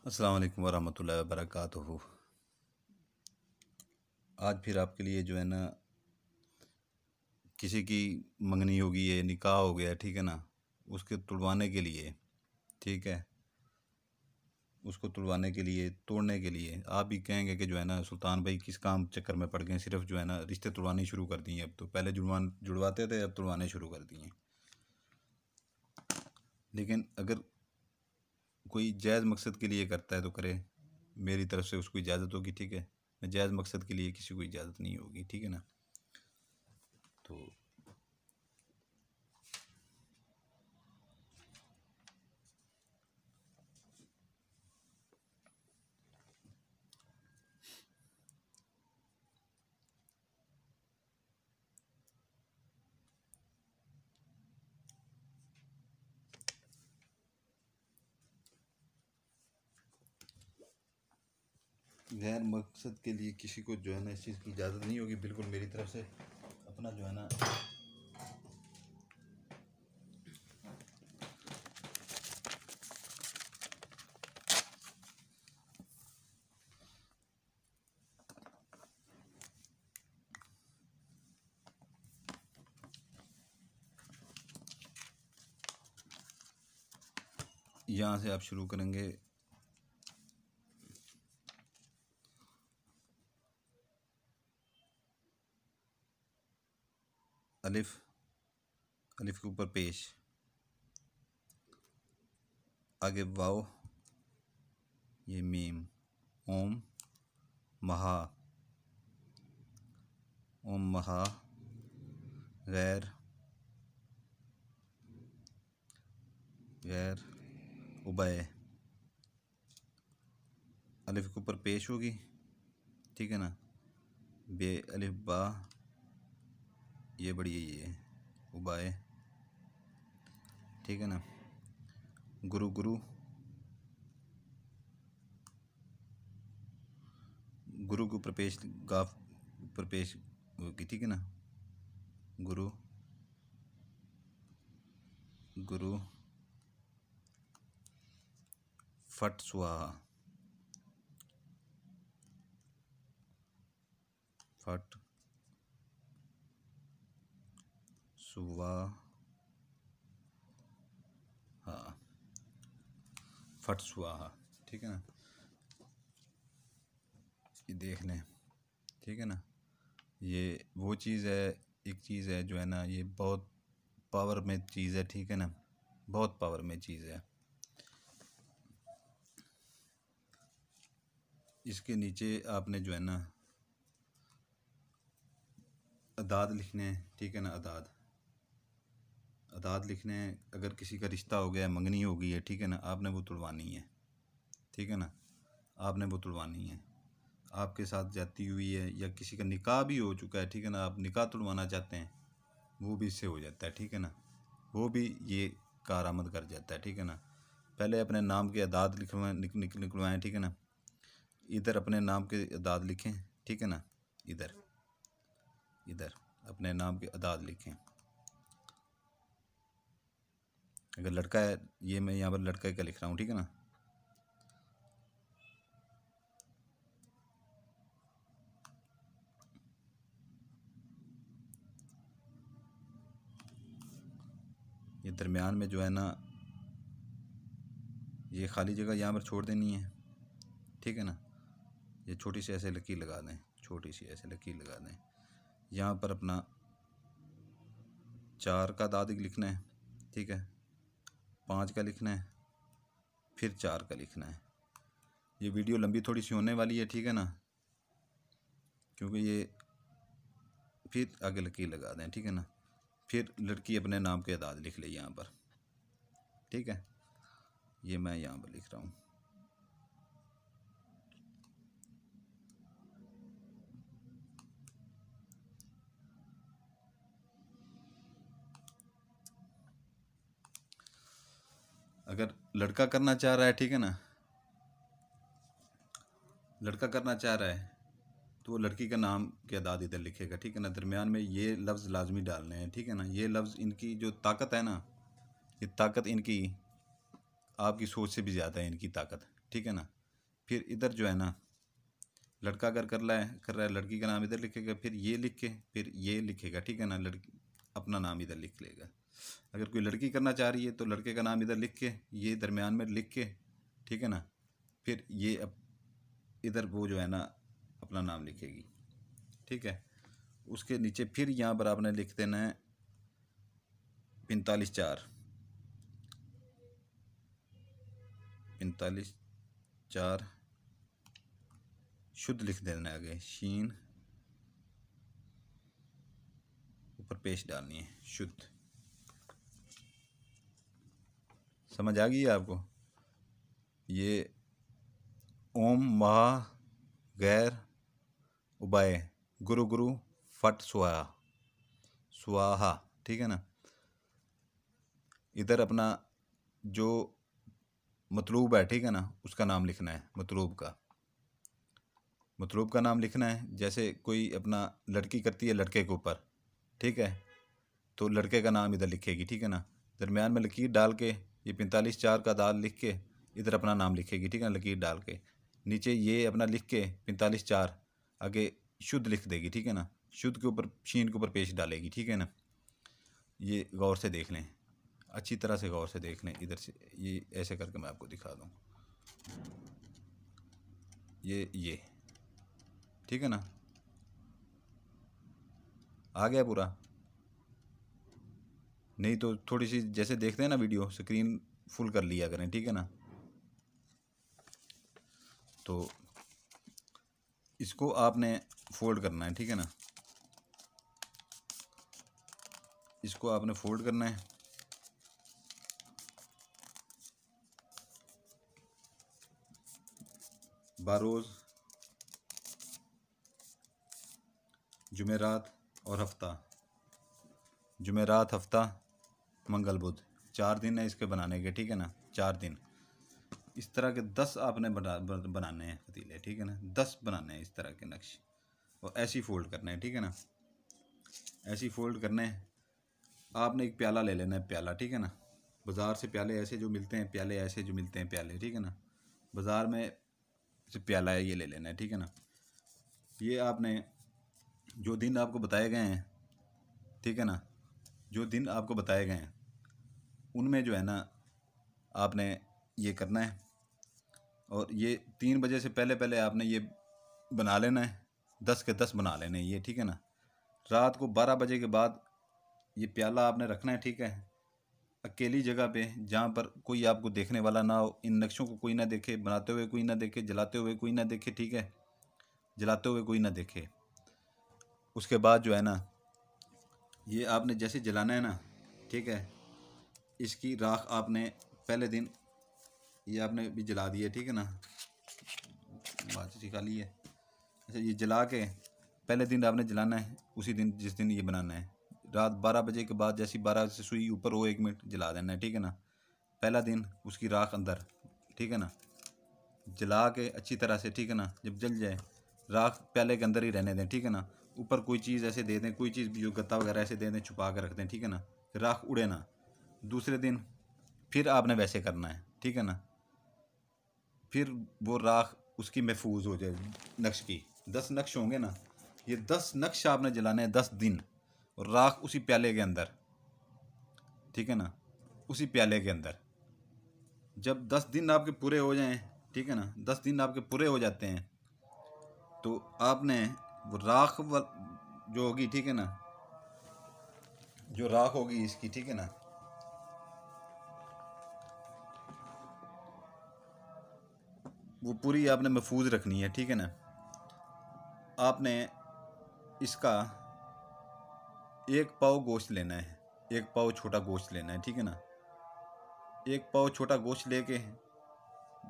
अस्सलाम वालेकुम वरहमतुल्लाहि वबरकातुहू। आज फिर आपके लिए जो है ना, किसी की मंगनी होगी है, निकाह हो गया, ठीक है ना, उसके तुड़वाने के लिए, ठीक है, उसको तुड़वाने के लिए, तोड़ने के लिए आप भी कहेंगे कि जो है ना सुल्तान भाई किस काम चक्कर में पड़ गए, सिर्फ जो है ना रिश्ते तुड़वाने शुरू कर दिए। अब तो पहले जुड़वाते थे, अब तुड़वाने शुरू कर दिए। लेकिन अगर कोई जायज़ मकसद के लिए करता है तो करे, मेरी तरफ से उसको इजाज़त होगी, ठीक है। मैं जायज़ मकसद के लिए किसी को इजाज़त नहीं होगी, ठीक है ना। तो गैर मकसद के लिए किसी को जो है ना इस चीज़ की इजाज़त नहीं होगी, बिल्कुल मेरी तरफ से अपना जो है ना यहाँ से आप शुरू करेंगे। अलिफ, अलिफ के ऊपर पेश, आगे वाव, ये मीम, ओम महा, ओम महा, गैर, गैर, उबय, अलिफ के ऊपर पेश होगी, ठीक है ना, बे अलिफ बा, ये बड़ी है, ये उबाए, ठीक है ना, गुरु, गुरु, गुरु के ऊपर पेश, गाफ ऊपर पेश होगी, ठीक है ना, गुरु, गुरु, फट स्वाहा, फट सुवा, हाँ, फट स्वाहा, ठीक है ना, ये देख लें, ठीक है ना। ये वो चीज़ है, एक चीज़ है जो है ना, ये बहुत पावर में चीज़ है, ठीक है ना, बहुत पावर में चीज़ है। इसके नीचे आपने जो है ना अदाद लिखने हैं, ठीक है ना, अदाद, अदाद लिखने हैं। अगर किसी का रिश्ता हो गया है, मंगनी हो गई है, ठीक है ना, आपने वो तुड़वानी है, ठीक है ना, आपने वो तुड़वानी है। आपके साथ जाती हुई है या किसी का निकाह भी हो चुका है, ठीक है ना, आप निकाह तुड़वाना चाहते हैं, वो भी इससे हो जाता है, ठीक है ना, वो भी ये कारआमद कर जाता है, ठीक है ना। पहले अपने नाम के अदाद निकलवाएँ, ठीक है ना, इधर अपने नाम के अदाद लिखें, ठीक है ना, इधर इधर अपने नाम के अदाद लिखें। अगर लड़का है, ये मैं यहाँ पर लड़का का लिख रहा हूँ, ठीक है ना, ये दरमियान में जो है ना, ये खाली जगह यहाँ पर छोड़ देनी है, ठीक है ना। ये छोटी सी ऐसे लकीर लगा दें, छोटी सी ऐसे लकीर लगा दें। यहाँ पर अपना 4 का अदाद लिखना है, ठीक है, 5 का लिखना है, फिर 4 का लिखना है। ये वीडियो लंबी थोड़ी सी होने वाली है, ठीक है ना, क्योंकि ये फिर आगे लकीर लगा दें, ठीक है ना। फिर लड़की अपने नाम के अदाद लिख ले यहाँ पर, ठीक है, ये मैं यहाँ पर लिख रहा हूँ। अगर लड़का करना चाह रहा है, ठीक है ना, लड़का करना चाह रहा है तो वो लड़की का नाम के अदाद इधर लिखेगा, ठीक है ना। दरमियान में ये लफ्ज़ लाजमी डालने हैं, ठीक है ना। ये लफ्ज़, इनकी जो ताकत है ना, ये ताकत इनकी आपकी सोच से भी ज़्यादा है इनकी ताकत, ठीक है ना। फिर इधर जो है ना, लड़का अगर कर रहा है लड़की का नाम इधर लिखेगा, फिर ये लिख के फिर ये लिखेगा, ठीक है ना। लड़की अपना नाम इधर लिख लेगा। अगर कोई लड़की करना चाह रही है तो लड़के का नाम इधर लिख के ये दरमियान में लिख के, ठीक है ना। फिर ये अब इधर वो जो है ना अपना नाम लिखेगी, ठीक है। उसके नीचे फिर यहाँ पर आपने लिख देना है 45 4 शुद्ध लिख देना है, आगे शीन ऊपर पेश डालनी है, शुद्ध। समझ आ गई है आपको। ये ओम महा गैर उबाय गुरु गुरु फट स्वाहा स्वाहा, ठीक है ना। इधर अपना जो मतलूब है, ठीक है ना, उसका नाम लिखना है। मतलूब का नाम लिखना है। जैसे कोई अपना लड़की करती है लड़के के ऊपर, ठीक है, तो लड़के का नाम इधर लिखेगी, ठीक है ना। दरमियान में लकीर डाल के ये 45 4 का दाल लिख के इधर अपना नाम लिखेगी, ठीक है ना, लकीर डाल के। नीचे ये अपना लिख के 45 4 आगे शुद्ध लिख देगी, ठीक है ना। शुद्ध के ऊपर शीन के ऊपर पेश डालेगी, ठीक है ना। ये गौर से देख लें, अच्छी तरह से गौर से देख लें। इधर से ये ऐसे करके मैं आपको दिखा दूँ, ये ठीक है ना। आ गया पूरा? नहीं तो थोड़ी सी जैसे देखते हैं ना वीडियो, स्क्रीन फुल कर लिया करें, ठीक है ना। तो इसको आपने फोल्ड करना है, ठीक है ना। इसको आपने फोल्ड करना है। बारोज़, जुमेरात और हफ्ता। जुमेरात, हफ्ता, मंगल, बुध, 4 दिन है इसके बनाने के, ठीक है ना। 4 दिन इस तरह के 10 आपने बनाने हैं पतीले, ठीक है ना। 10 बनाने हैं इस तरह के नक्श, और ऐसी फोल्ड करना है, ठीक है ना। ऐसी फोल्ड करने हैं। आपने एक प्याला ले लेना है, प्याला, ठीक है ना। बाज़ार से प्याले ऐसे जो मिलते हैं, प्याले ऐसे जो मिलते हैं प्याले, ठीक है ना। बाज़ार में से प्याला है ये ले लेना है, ठीक है ना। ये आपने जो दिन आपको बताए गए हैं, ठीक है ना, जो दिन आपको बताए गए हैं उनमें जो है ना आपने ये करना है। और ये 3 बजे से पहले पहले आपने ये बना लेना है। 10 के 10 बना लेने ये, ठीक है ना। रात को 12 बजे के बाद ये प्याला आपने रखना है, ठीक है, अकेली जगह पे जहाँ पर कोई आपको देखने वाला ना हो। इन नक्शों को कोई ना देखे, बनाते हुए कोई ना देखे, जलाते हुए कोई ना देखे, ठीक है, जलाते हुए कोई ना देखे। उसके बाद जो है ना ये आपने जैसे जलाना है ना, ठीक है, इसकी राख आपने पहले दिन ये आपने भी जला दी है, ठीक है ना। बात निकाली है। अच्छा, ये जला के पहले दिन आपने जलाना है, उसी दिन जिस दिन ये बनाना है। रात 12 बजे के बाद जैसी 12 से सुई ऊपर हो 1 मिनट जला देना है, ठीक है ना। पहला दिन उसकी राख अंदर, ठीक है ना, जला के अच्छी तरह से, ठीक है ना। जब जल जाए राख प्याले के अंदर ही रहने दें, ठीक है ना। ऊपर कोई चीज़ ऐसे दे दें, कोई चीज़ भी जो गत्ता वगैरह ऐसे दे दें, छुपा कर रख दें, ठीक है ना, राख उड़े ना। दूसरे दिन फिर आपने वैसे करना है, ठीक है ना। फिर वो राख उसकी महफूज हो जाए नक्श की। 10 नक्श होंगे ना, ये 10 नक्श आपने जलाने हैं 10 दिन, और राख उसी प्याले के अंदर, ठीक है ना, उसी प्याले के अंदर। जब 10 दिन आपके पूरे हो जाएं, ठीक है ना, 10 दिन आपके पूरे हो जाते हैं तो आपने वो राख जो होगी, ठीक है ना, जो राख होगी इसकी, ठीक है ना, वो पूरी आपने महफूज रखनी है, ठीक है ना। आपने इसका 1 पाव गोश्त लेना है, 1 पाव छोटा गोश्त लेना है, ठीक है ना। 1 पाव छोटा गोश्त लेके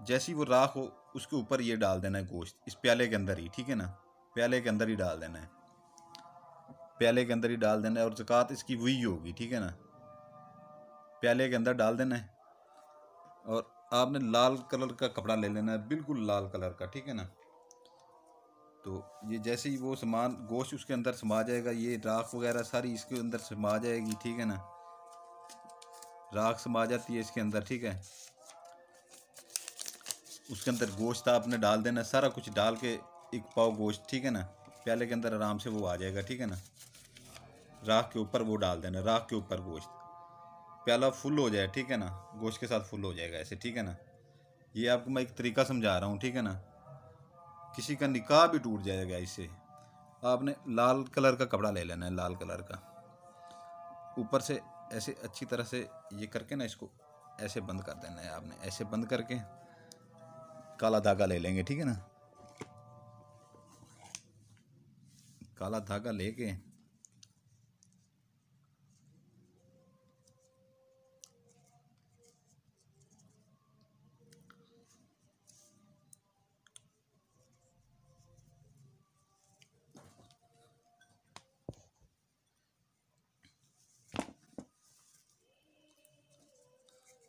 जैसी वो राख हो उसके ऊपर ये डाल देना है गोश्त, इस प्याले के अंदर ही, ठीक है ना। प्याले के अंदर ही डाल देना है, प्याले के अंदर ही डाल देना है। और ज़कात इसकी वही होगी, ठीक है ना, प्याले के अंदर डाल देना है। और आपने लाल कलर का कपड़ा ले लेना है, बिल्कुल लाल कलर का, ठीक है ना। तो ये जैसे ही वो सामान गोश्त उसके अंदर समा जाएगा, ये राख वगैरह सारी इसके अंदर समा जाएगी, ठीक है ना। राख समा जाती है इसके अंदर, ठीक है। उसके अंदर गोश्त आपने डाल देना, सारा कुछ डाल के 1 पाव गोश्त, ठीक है ना, प्याले के अंदर आराम से वो आ जाएगा, ठीक है ना। राख के ऊपर वो डाल देना, राख के ऊपर गोश्त, प्याला फुल हो जाए, ठीक है ना, गोश्त के साथ फुल हो जाएगा ऐसे, ठीक है ना। ये आपको मैं एक तरीका समझा रहा हूँ, ठीक है ना। किसी का निकाह भी टूट जाएगा इससे। आपने लाल कलर का कपड़ा ले लेना है, लाल कलर का, ऊपर से ऐसे अच्छी तरह से ये करके ना इसको ऐसे बंद कर देना है। आपने ऐसे बंद करके काला धागा ले लेंगे, ठीक है ना। काला धागा लेके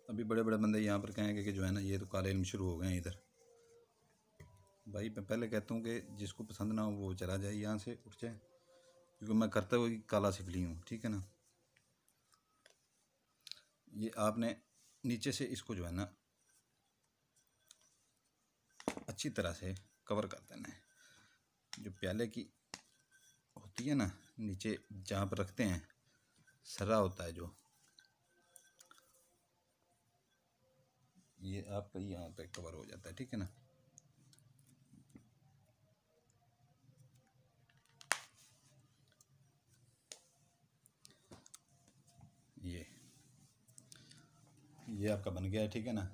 अभी बड़े बड़े बंदे यहाँ पर कहेंगे कि जो है ना ये तो काले इल्म शुरू हो गए हैं इधर। भाई मैं पहले कहता हूँ कि जिसको पसंद ना हो वो चला जाए, यहाँ से उठ जाए, क्योंकि मैं करता हुआ काला सिफली हूँ, ठीक है ना। ये आपने नीचे से इसको जो है ना अच्छी तरह से कवर कर देना है। जो प्याले की होती है ना नीचे जहाँ पर रखते हैं सर्रा होता है जो, ये आपका यहाँ पे कवर हो जाता है, ठीक है ना। ये आपका बन गया है, ठीक है ना।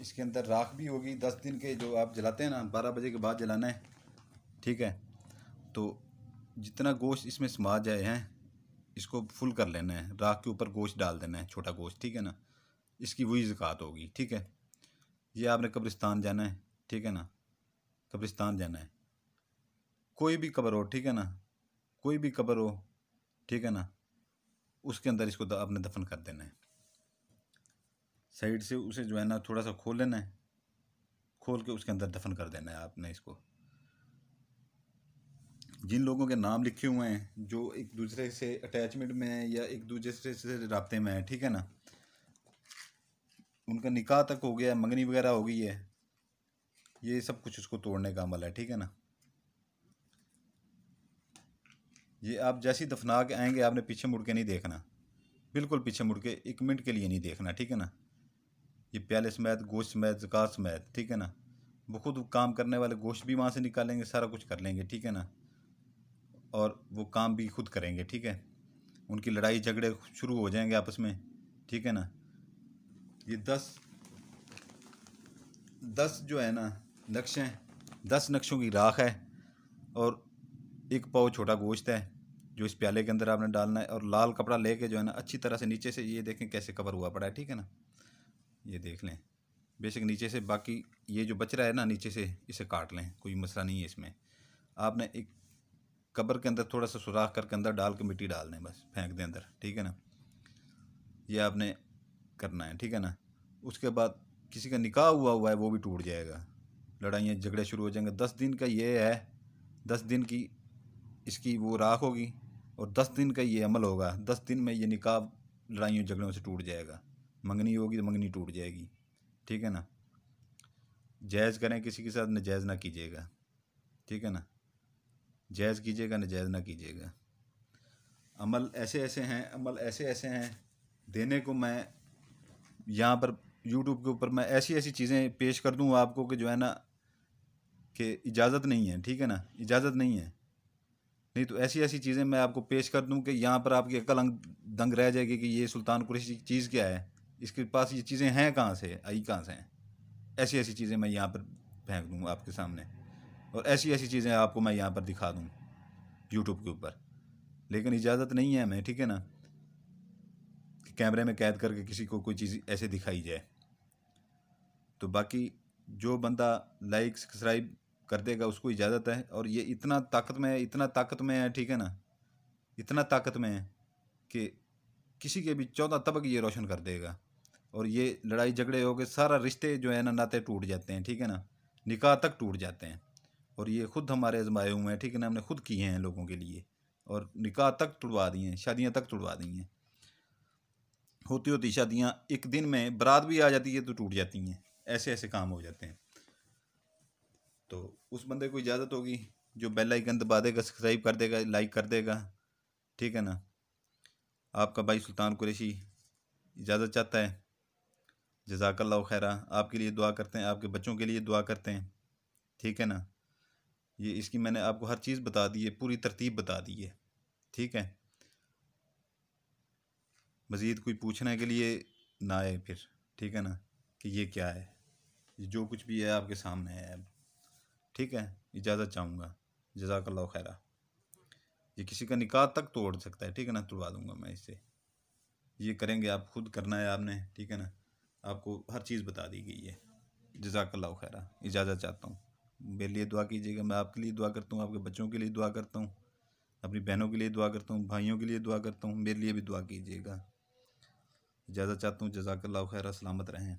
इसके अंदर राख भी होगी 10 दिन के, जो आप जलाते हैं ना 12 बजे के बाद जलाना है, ठीक है। तो जितना गोश्त इसमें समा जाए हैं इसको फुल कर लेना है, राख के ऊपर गोश्त डाल देना है, छोटा गोश्त, ठीक है ना। इसकी वही ज़कात होगी, ठीक है। ये आपने कब्रिस्तान जाना है, ठीक है ना, कब्रिस्तान जाना है, कोई भी कब्र हो, ठीक है ना, कोई भी कब्र हो, ठीक है ना, उसके अंदर इसको आपने दफन कर देना है। साइड से उसे जो है ना थोड़ा सा खोल लेना है, खोल के उसके अंदर दफन कर देना है आपने इसको। जिन लोगों के नाम लिखे हुए हैं जो एक दूसरे से अटैचमेंट में है या एक दूसरे से राब्ते में है, ठीक है ना, उनका निकाह तक हो गया, मंगनी वगैरह हो गई है, ये सब कुछ उसको तोड़ने का अमल है, ठीक है ना। ये आप जैसे ही दफना के आएंगे आपने पीछे मुड़ के नहीं देखना, बिल्कुल पीछे मुड़ के 1 मिनट के लिए नहीं देखना, ठीक है ना। ये प्याले समेत, गोश्त समेत, ज़कात समेत, ठीक है ना। वो खुद काम करने वाले गोश्त भी वहाँ से निकालेंगे, सारा कुछ कर लेंगे, ठीक है ना। और वो काम भी खुद करेंगे, ठीक है। उनकी लड़ाई झगड़े शुरू हो जाएंगे आपस में, ठीक है ना। ये 10 जो है ना नक्श हैं, 10 नक्शों की राख है और 1 पाव छोटा गोश्त है जो इस प्याले के अंदर आपने डालना है। और लाल कपड़ा लेके जो है ना अच्छी तरह से नीचे से ये देखें कैसे कवर हुआ पड़ा है, ठीक है ना। ये देख लें बेशक नीचे से, बाकी ये जो बच रहा है ना नीचे से इसे काट लें, कोई मसला नहीं है इसमें। आपने एक कब्र के अंदर थोड़ा सा सुराख करके अंदर डाल के मिट्टी डाल दें, बस फेंक दें अंदर, ठीक है ना। ये आपने करना है, ठीक है ना। उसके बाद किसी का निकाह हुआ है वो भी टूट जाएगा, लड़ाइयाँ झगड़े शुरू हो जाएंगे। 10 दिन का ये है, 10 दिन की इसकी वो राख होगी और 10 दिन का ये अमल होगा। 10 दिन में ये निकाह लड़ाइयों झगड़ों से टूट जाएगा। मंगनी होगी तो मंगनी टूट जाएगी, ठीक है ना। जायज़ करें किसी के साथ, नाजायज़ ना कीजिएगा, ठीक है ना। जायज़ कीजिएगा, नाजायज़ ना कीजिएगा। अमल ऐसे ऐसे हैं देने को। मैं यहाँ पर यूट्यूब के ऊपर मैं ऐसी ऐसी चीज़ें पेश कर दूँ आपको कि जो है ना कि इजाज़त नहीं है, ठीक है ना, इजाज़त नहीं है। नहीं तो ऐसी ऐसी चीज़ें मैं आपको पेश कर दूं कि यहाँ पर आपकी अकल दंग रह जाएगी कि ये सुल्तान कुरैशी चीज़ क्या है, इसके पास ये चीज़ें हैं कहाँ से, आई कहाँ से हैं। ऐसी ऐसी चीज़ें मैं यहाँ पर फेंक दूँ आपके सामने और ऐसी ऐसी चीज़ें आपको मैं यहाँ पर दिखा दूँ यूट्यूब के ऊपर। लेकिन इजाज़त नहीं है हमें, ठीक है ना, कि कैमरे में कैद करके किसी को कोई चीज़ ऐसे दिखाई जाए। तो बाकी जो बंदा लाइक सब्सक्राइब कर देगा उसको इजाज़त है। और ये इतना ताकत में है, इतना ताकत में है, ठीक है ना, इतना ताकत में है कि किसी के भी 14 तबक ये रोशन कर देगा। और ये लड़ाई झगड़े हो गए, सारा रिश्ते जो है ना नाते टूट जाते हैं, ठीक है ना, निकाह तक टूट जाते हैं। और ये खुद हमारे आजमाए हुए हैं, ठीक है ना, हमने खुद किए हैं लोगों के लिए और निकाह तक तुड़वा दिए हैं, शादियाँ तक तुड़वा दी हैं। होती होती शादियाँ 1 दिन में बारात भी आ जाती है तो टूट जाती हैं। ऐसे ऐसे काम हो जाते हैं। तो उस बंदे को इजाज़त होगी जो बेल आइकन दबा देगा, सब्सक्राइब कर देगा, लाइक कर देगा, ठीक है ना। आपका भाई सुल्तान कुरैशी इजाज़त चाहता है। जज़ाकल्लाहु खैरा। आपके लिए दुआ करते हैं, आपके बच्चों के लिए दुआ करते हैं, ठीक है ना। ये इसकी मैंने आपको हर चीज़ बता दी है, पूरी तरतीब बता दी है, ठीक है। मज़ीद कोई पूछने के लिए ना आए फिर, ठीक है ना, कि ये क्या है। ये जो कुछ भी है आपके सामने है अब, ठीक है। इजाज़त चाहूँगा। जज़ाकल्लाहु खैरा। ये किसी का निकाह तक तोड़ सकता है, ठीक है ना, तोड़वा दूँगा मैं इससे। ये करेंगे आप, खुद करना है आपने, ठीक है ना। आपको हर चीज़ बता दी गई है। जज़ाकल्लाहु खैरा। इजाज़त चाहता हूँ। मेरे लिए दुआ कीजिएगा। मैं आपके लिए दुआ करता हूँ, आपके बच्चों के लिए दुआ करता हूँ, अपनी बहनों के लिए दुआ करता हूँ, भाइयों के लिए दुआ करता हूँ। मेरे लिए भी दुआ कीजिएगा। इजाज़त चाहता हूँ। जज़ाकल्लाहु खैरा। सलामत रहें।